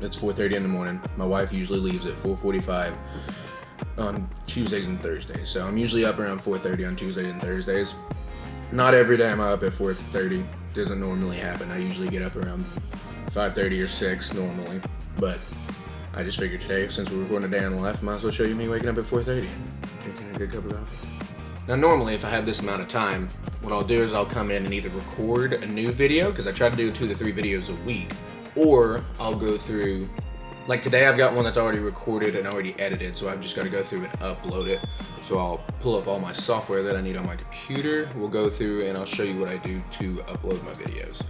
It's 4:30 in the morning. My wife usually leaves at 4:45 on Tuesdays and Thursdays. So I'm usually up around 4:30 on Tuesdays and Thursdays. Not every day I'm up at 4:30. Doesn't normally happen. I usually get up around 5:30 or 6 normally. But I just figured today, since we're recording a day in the life, I might as well show you me waking up at 4:30 and drinking a good cup of coffee. Now normally if I have this amount of time, what I'll do is I'll come in and either record a new video, because I try to do 2 to 3 videos a week, or I'll go through, like today I've got one that's already recorded and already edited, so I've just got to go through and upload it. So I'll pull up all my software that I need on my computer, we'll go through and I'll show you what I do to upload my videos.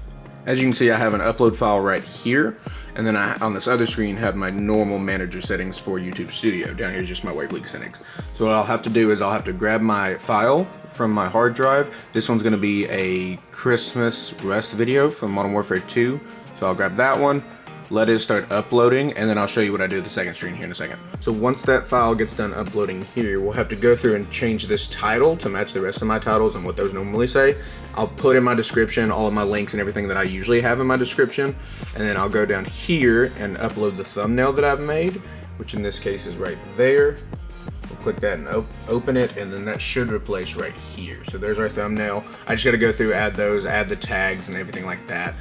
As you can see, I have an upload file right here, and then I, on this other screen, have my normal manager settings for YouTube Studio. Down here is just my wake week settings. So what I'll have to do is I'll have to grab my file from my hard drive. This one's gonna be a Christmas Rust video from Modern Warfare 2. So I'll grab that one, let it start uploading, and then I'll show you what I do with the second screen here in a second. So once that file gets done uploading here, we'll have to go through and change this title to match the rest of my titles and what those normally say. I'll put in my description all of my links and everything that I usually have in my description, and then I'll go down here and upload the thumbnail that I've made, which in this case is right there. We'll click that and open it, and then that should replace right here. So there's our thumbnail. I just gotta go through, add those, add the tags and everything like that.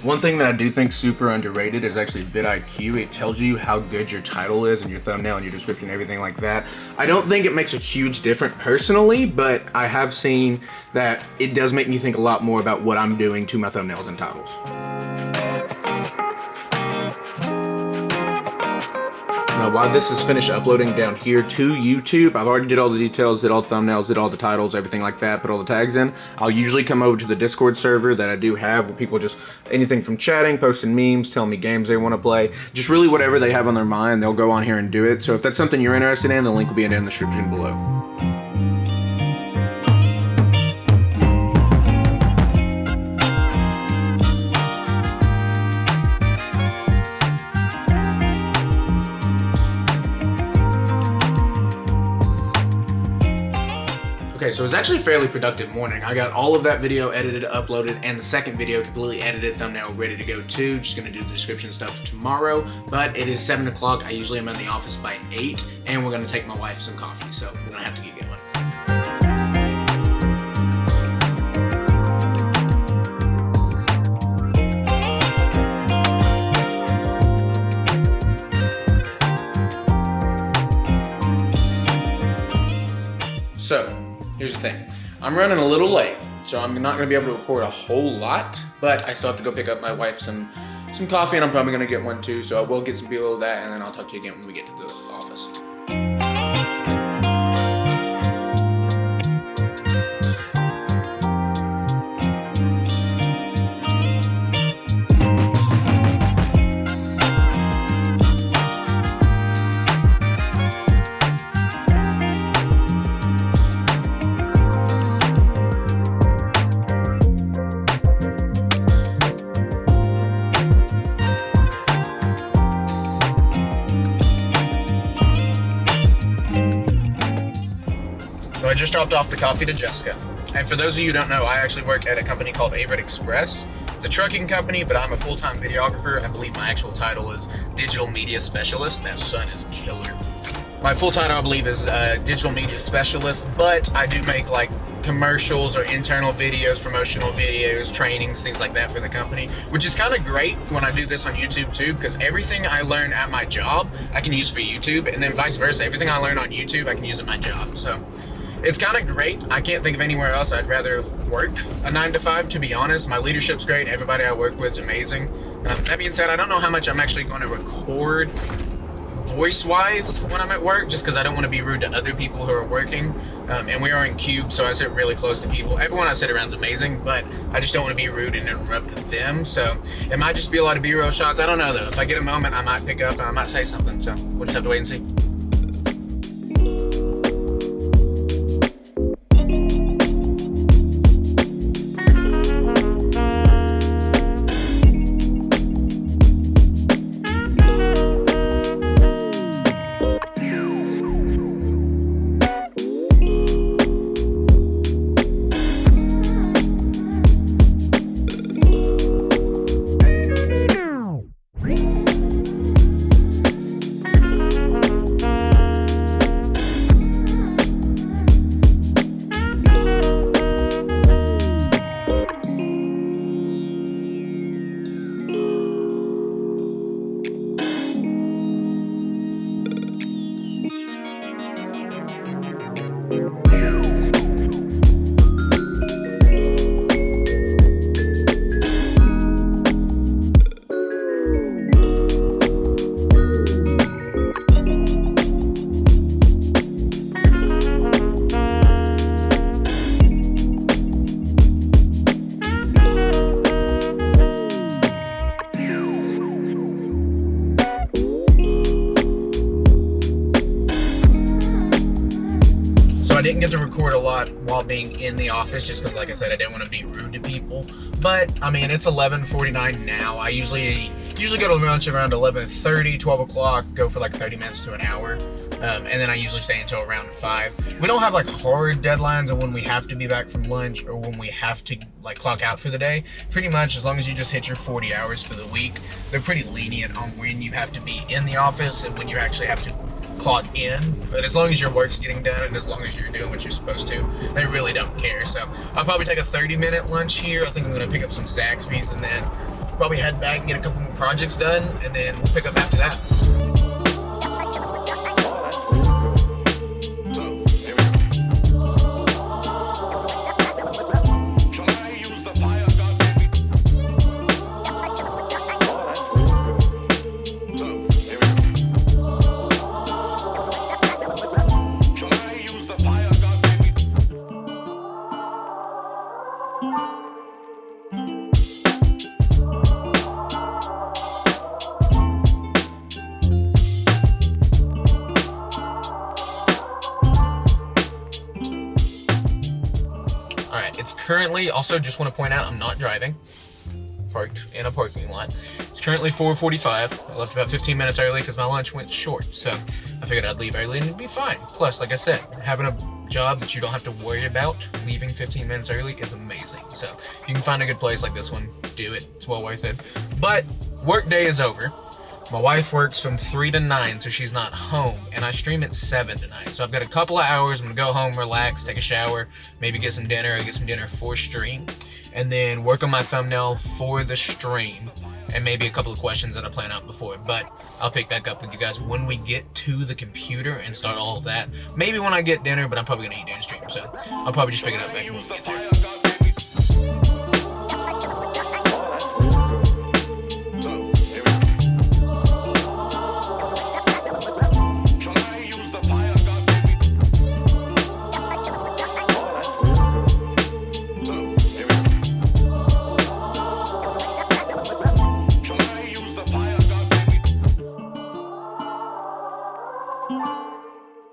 One thing that I do think super underrated is actually vidIQ. It tells you how good your title is and your thumbnail and your description, everything like that. I don't think it makes a huge difference personally, but I have seen that it does make me think a lot more about what I'm doing to my thumbnails and titles. Now while this is finished uploading down here to YouTube, I've already did all the details, did all the thumbnails, did all the titles, everything like that, put all the tags in. I'll usually come over to the Discord server that I do have, where people just, anything from chatting, posting memes, telling me games they want to play, just really whatever they have on their mind, they'll go on here and do it. So if that's something you're interested in, the link will be in the description below. Okay, so it was actually a fairly productive morning. I got all of that video edited, uploaded, and the second video completely edited, thumbnail ready to go too. Just gonna do the description stuff tomorrow, but it is 7 o'clock. I usually am in the office by 8, and we're gonna take my wife some coffee, so we're gonna have to get going. So, here's the thing. I'm running a little late, so I'm not gonna be able to record a whole lot, but I still have to go pick up my wife some coffee, and I'm probably gonna get one too, so I will get some people of that, and then I'll talk to you again when we get to the office. So I just dropped off the coffee to Jessica. And for those of you who don't know, I actually work at a company called Averett Express. It's a trucking company, but I'm a full-time videographer. I believe my actual title is Digital Media Specialist. That son is killer. My full title, I believe, is Digital Media Specialist, but I do make like commercials or internal videos, promotional videos, trainings, things like that for the company, which is kind of great when I do this on YouTube too, because everything I learn at my job, I can use for YouTube, and then vice versa. Everything I learn on YouTube, I can use at my job. So it's kind of great. I can't think of anywhere else I'd rather work a 9 to 5, to be honest. My leadership's great. Everybody I work with is amazing. That being said, I don't know how much I'm actually going to record voice-wise when I'm at work, just because I don't want to be rude to other people who are working. And we are in Cube, so I sit really close to people. Everyone I sit around is amazing, but I just don't want to be rude and interrupt them. So it might just be a lot of B-roll shots. I don't know though. If I get a moment, I might pick up and I might say something. So we'll just have to wait and see. didn't get to record a lot while being in the office just because, like I said, I didn't want to be rude to people. But, I mean, it's 11:49 now. I usually go to lunch around 11:30, 12 o'clock, go for like 30 minutes to an hour. And then I usually stay until around 5. We don't have like hard deadlines on when we have to be back from lunch or when we have to like clock out for the day. Pretty much as long as you just hit your 40 hours for the week, they're pretty lenient on when you have to be in the office and when you actually have to clock in. But as long as your work's getting done and as long as you're doing what you're supposed to, they really don't care. So I'll probably take a 30-minute lunch here. I think I'm gonna pick up some Zaxby's and then probably head back and get a couple more projects done, and then we'll pick up after that. Alright, it's currently, also just want to point out, I'm not driving. Parked in a parking lot. It's currently 4:45. I left about 15 minutes early because my lunch went short, so I figured I'd leave early and it'd be fine. Plus, like I said, having a job that you don't have to worry about leaving 15 minutes early is amazing. So if you can find a good place like this one, do it. It's well worth it. But work day is over. My wife works from 3 to 9, so she's not home, and I stream at 7 tonight. So I've got a couple of hours. I'm gonna go home, relax, take a shower, maybe get some dinner. I get some dinner for stream, and then work on my thumbnail for the stream, and maybe a couple of questions that I plan out before. But I'll pick back up with you guys when we get to the computer and start all of that. Maybe when I get dinner, but I'm probably gonna eat during stream, so I'll probably just pick it up back when we get there.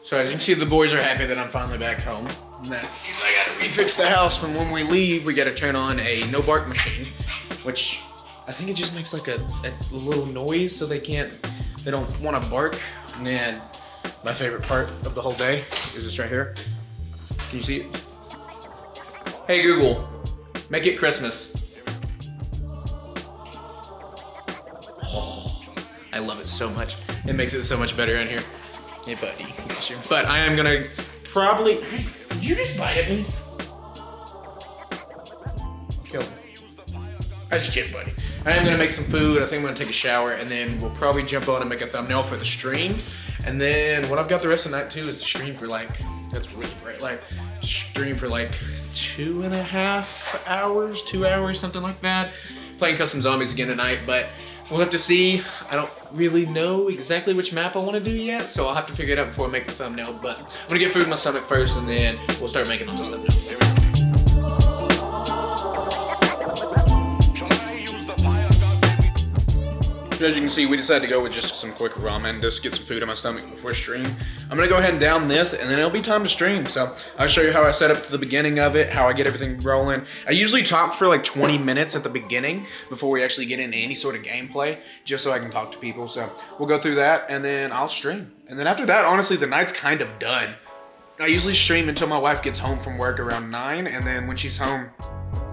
So as you can see, the boys are happy that I'm finally back home. And that means I gotta refix the house from when we leave. We gotta turn on a no bark machine, which I think it just makes like a little noise so they don't want to bark. And then my favorite part of the whole day is this right here. Can you see it? Hey Google, make it Christmas. Oh, I love it so much. It makes it so much better in here. Hey buddy, but I am gonna probably, did you just bite at me? Kill me. I just kidding, buddy. I am gonna make some food. I think I'm gonna take a shower and then we'll probably jump on and make a thumbnail for the stream. And then what I've got the rest of the night too is to stream for like, that's really bright, like stream for like 2.5 hours, 2 hours, something like that. Playing custom zombies again tonight, but we'll have to see. I don't really know exactly which map I want to do yet, so I'll have to figure it out before I make the thumbnail. But I'm gonna get food in my stomach first, and then we'll start making on this thumbnail. So as you can see, we decided to go with just some quick ramen, just get some food in my stomach before stream. I'm gonna go ahead and down this, and then it'll be time to stream. So I'll show you how I set up the beginning of it, how I get everything rolling. I usually talk for like 20 minutes at the beginning before we actually get into any sort of gameplay, just so I can talk to people. So we'll go through that, and then I'll stream. And then after that, honestly, the night's kind of done. I usually stream until my wife gets home from work around 9, and then when she's home,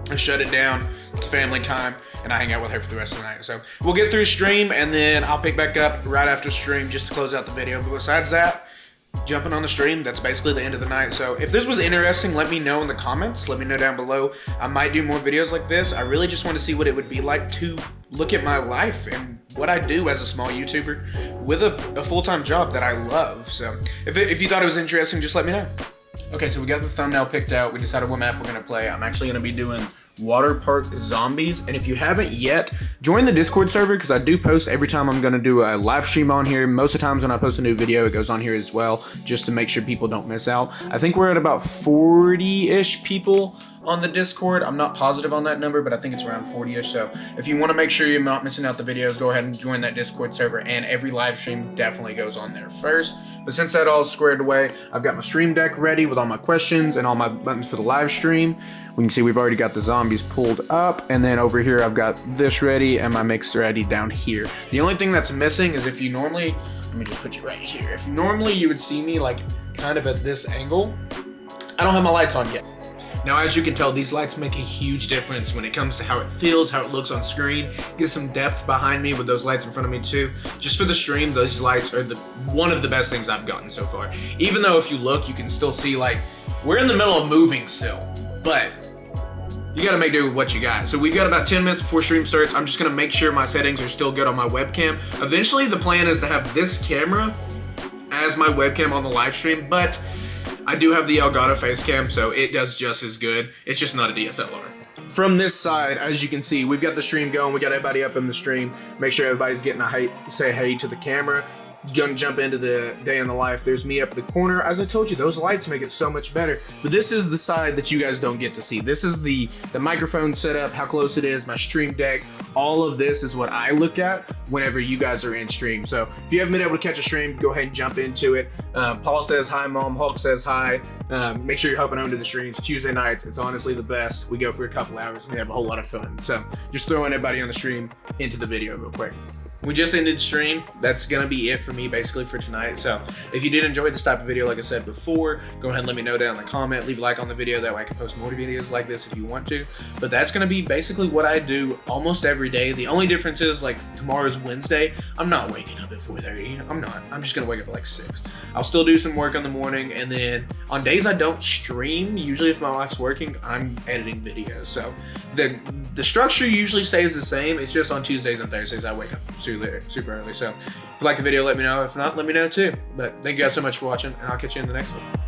I shut it down. It's family time, and I hang out with her for the rest of the night. So we'll get through stream, and then I'll pick back up right after stream just to close out the video. But besides that, jumping on the stream, that's basically the end of the night. So if this was interesting, let me know in the comments. Let me know down below. I might do more videos like this. I really just want to see what it would be like to look at my life and what I do as a small YouTuber with a full-time job that I love. So if you thought it was interesting, just let me know. Okay, so we got the thumbnail picked out. We decided what map we're gonna play. I'm actually gonna be doing water park zombies. And if you haven't yet, join the Discord server, because I do post every time I'm going to do a live stream on here. Most of the times when I post a new video, it goes on here as well, just to make sure people don't miss out. I think we're at about 40-ish people on the Discord. I'm not positive on that number, but I think it's around 40-ish. So if you want to make sure you're not missing out the videos, go ahead and join that Discord server, and every live stream definitely goes on there first. But since that all is squared away, I've got my stream deck ready with all my questions and all my buttons for the live stream. We can see we've already got the zombies pulled up, and then over here I've got this ready and my mix ready down here. The only thing that's missing is if you normally, let me just put you right here. If normally you would see me like kind of at this angle, I don't have my lights on yet. Now, as you can tell, these lights make a huge difference when it comes to how it feels, how it looks on screen. Get some depth behind me with those lights in front of me too. Just for the stream, those lights are one of the best things I've gotten so far. Even though if you look, you can still see like, we're in the middle of moving still, but you gotta make do with what you got. So we've got about 10 minutes before stream starts. I'm just gonna make sure my settings are still good on my webcam. Eventually, the plan is to have this camera as my webcam on the live stream, but I do have the Elgato face cam, so it does just as good. It's just not a DSLR. From this side, as you can see, we've got the stream going. We got everybody up in the stream. Make sure everybody's getting say hey to the camera. Gonna jump into the day in the life. There's me up in the corner. As I told you, those lights make it so much better. But this is the side that you guys don't get to see. This is the microphone setup, how close it is, my stream deck. All of this is what I look at whenever you guys are in stream. So if you haven't been able to catch a stream, go ahead and jump into it. Paul says hi, Mom. Hulk says hi. Make sure you're hopping onto the streams. Tuesday nights, it's honestly the best. We go for a couple hours and we have a whole lot of fun. So just throwing everybody on the stream into the video real quick. We just ended stream. That's gonna be it for me basically for tonight. So if you did enjoy this type of video, like I said before, go ahead and let me know down in the comment. Leave a like on the video, that way I can post more videos like this if you want to. But that's gonna be basically what I do almost every day. The only difference is like tomorrow's Wednesday. I'm not waking up at 4:30. I'm not. I'm just gonna wake up at like 6. I'll still do some work in the morning, and then on days I don't stream, usually if my wife's working, I'm editing videos. So the structure usually stays the same. It's just on Tuesdays and Thursdays I wake up super early. So if you like the video, let me know. If not, let me know too. But thank you guys so much for watching, and I'll catch you in the next one.